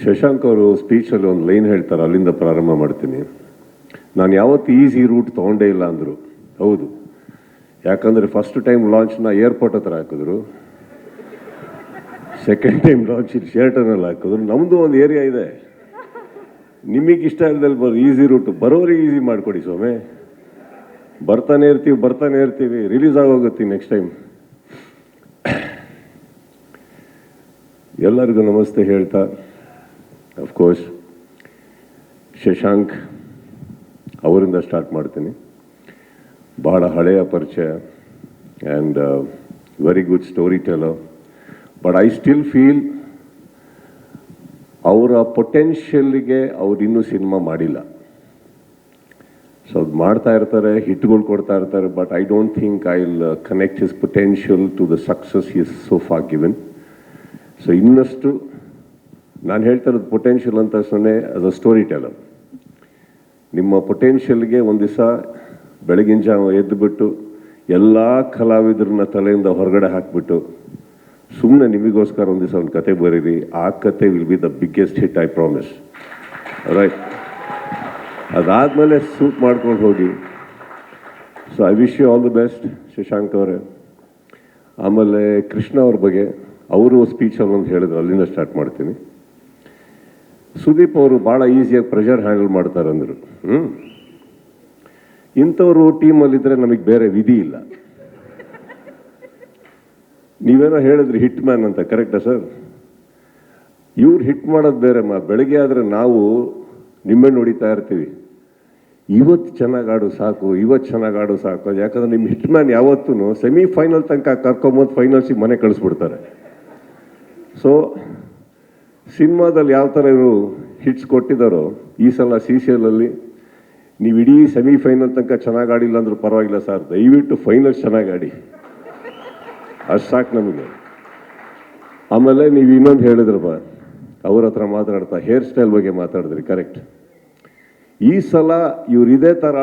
ಶಶಾಂಕ್ ಅವರು ಸ್ಪೀಚಲ್ಲಿ ಒಂದು ಲೈನ್ ಹೇಳ್ತಾರೆ, ಅಲ್ಲಿಂದ ಪ್ರಾರಂಭ ಮಾಡ್ತೀನಿ. ನಾನು ಯಾವತ್ತು ಈಸಿ ರೂಟ್ ತೊಗೊಂಡೇ ಇಲ್ಲ ಅಂದರು. ಹೌದು, ಯಾಕಂದರೆ ಫಸ್ಟ್ ಟೈಮ್ ಲಾಂಚ್ನ ಏರ್ಪೋರ್ಟ್ ಹತ್ರ ಹಾಕಿದ್ರು, ಸೆಕೆಂಡ್ ಟೈಮ್ ಲಾಂಚ್ ಇಲ್ಲಿ ಶೇರ್ಟನಲ್ಲಿ ಹಾಕಿದ್ರು. ನಮ್ಮದು ಒಂದು ಏರಿಯಾ ಇದೆ, ನಿಮಗೆ ಇಷ್ಟ ಇಲ್ಲದಲ್ಲಿ ಈಸಿ ರೂಟ್ ಬರೋರಿಗೆ ಈಸಿ ಮಾಡಿಕೊಡಿ ಸ್ವಾಮಿ. ಬರ್ತಾನೆ ಇರ್ತೀವಿ, ರಿಲೀಸ್ ಆಗೋಗುತ್ತೆ ನೆಕ್ಸ್ಟ್ ಟೈಮ್. ಎಲ್ಲರಿಗೂ ನಮಸ್ತೆ ಹೇಳ್ತಾ, ಅಫ್ಕೋರ್ಸ್ ಶಶಾಂಕ್ ಅವರಿಂದ ಸ್ಟಾರ್ಟ್ ಮಾಡ್ತೀನಿ. ಬಹಳ ಹಳೆಯ ಪರಿಚಯ and very good story teller. But I still feel ಅವರ ಪೊಟೆನ್ಷಿಯಲ್ಗೆ ಅವ್ರು ಇನ್ನೂ ಸಿನಿಮಾ ಮಾಡಿಲ್ಲ. ಸೊ ಅದು ಮಾಡ್ತಾ ಇರ್ತಾರೆ, ಹಿಟ್ಗಳು ಕೊಡ್ತಾ ಇರ್ತಾರೆ, but I don't think I will connect his potential to the success he is so far given. So ಇನ್ನಷ್ಟು ನಾನು ಹೇಳ್ತಾ ಇರೋದು ಪೊಟೆನ್ಷಿಯಲ್ ಅಂತ ಸೊನ್ನೆ ಆಸ್ ಅ ಸ್ಟೋರಿ ಟೆಲರ್. ನಿಮ್ಮ ಪೊಟೆನ್ಷಿಯಲ್ಗೆ ಒಂದು ದಿವಸ ಬೆಳಗಿನ ಜಾವ ಎದ್ದುಬಿಟ್ಟು ಎಲ್ಲ ಕಲಾವಿದ್ರನ್ನ ತಲೆಯಿಂದ ಹೊರಗಡೆ ಹಾಕಿಬಿಟ್ಟು ಸುಮ್ಮನೆ ನಿಮಗೋಸ್ಕರ ಒಂದು ದಿವಸ ಒಂದು ಕತೆ ಬರೀರಿ. ಆ ಕತೆ will be the biggest hit, I promise. Right, ಅದಾದಮೇಲೆ ಸೂಟ್ ಮಾಡ್ಕೊಂಡು ಹೋಗಿ. So I wish you all the best Shashank ಅವರೇ. ಆಮೇಲೆ ಕೃಷ್ಣ ಅವ್ರ ಬಗ್ಗೆ ಅವರು ಸ್ಪೀಚಲ್ಲಿ ಒಂದು ಹೇಳಿದ್ರು, ಅಲ್ಲಿಂದ ಸ್ಟಾರ್ಟ್ ಮಾಡ್ತೀನಿ. ಸುದೀಪ್ ಅವರು ಭಾಳ ಈಸಿಯಾಗಿ ಪ್ರೆಷರ್ ಹ್ಯಾಂಡಲ್ ಮಾಡ್ತಾರೆ ಅಂದರು. ಇಂಥವರು ಟೀಮಲ್ಲಿದ್ದರೆ ನಮಗೆ ಬೇರೆ ವಿಧಿ ಇಲ್ಲ. ನೀವೇನೋ ಹೇಳಿದ್ರಿ ಹಿಟ್ ಮ್ಯಾನ್ ಅಂತ, ಕರೆಕ್ಟಾ ಸರ್? ಇವ್ರು ಹಿಟ್ ಮಾಡೋದು ಬೇರೆ ಬೆಳಗ್ಗೆ ಆದರೆ ನಾವು ನಿಮ್ಮೆಣ್ಣು ಹೊಡಿತಾ ಇರ್ತೀವಿ, ಇವತ್ತು ಚೆನ್ನಾಗಿ ಆಡು ಸಾಕು, ಯಾಕಂದ್ರೆ ನಿಮ್ಮ ಹಿಟ್ ಮ್ಯಾನ್ ಯಾವತ್ತೂ ಸೆಮಿಫೈನಲ್ ತನಕ ಕರ್ಕೊಂಬಂದು ಫೈನಲ್ಸಿಗೆ ಮನೆ ಕಳಿಸ್ಬಿಡ್ತಾರೆ. ಸೊ ಸಿನಿಮಾದಲ್ಲಿ ಯಾವ ಥರ ಇವರು ಹಿಟ್ಸ್ ಕೊಟ್ಟಿದ್ದಾರೋ, ಈ ಸಲ CCLಲ್ಲಿ ನೀವು ಇಡೀ ಸೆಮಿಫೈನಲ್ ತನಕ ಚೆನ್ನಾಗಿ ಆಡಿಲ್ಲ ಅಂದ್ರೂ ಪರವಾಗಿಲ್ಲ ಸರ್, ದಯವಿಟ್ಟು ಫೈನಲ್ಸ್ ಚೆನ್ನಾಗಿ ಆಡಿ, ಅಷ್ಟು ಸಾಕು ನಮಗೆ. ಆಮೇಲೆ ನೀವು ಇನ್ನೊಂದು ಹೇಳಿದ್ರಪ್ಪ, ಅವ್ರ ಹತ್ರ ಮಾತಾಡ್ತಾ ಹೇರ್ ಸ್ಟೈಲ್ ಬಗ್ಗೆ ಮಾತಾಡಿದ್ರಿ, ಕರೆಕ್ಟ್. ಈ ಸಲ ಇವ್ರು ಇದೇ ಥರ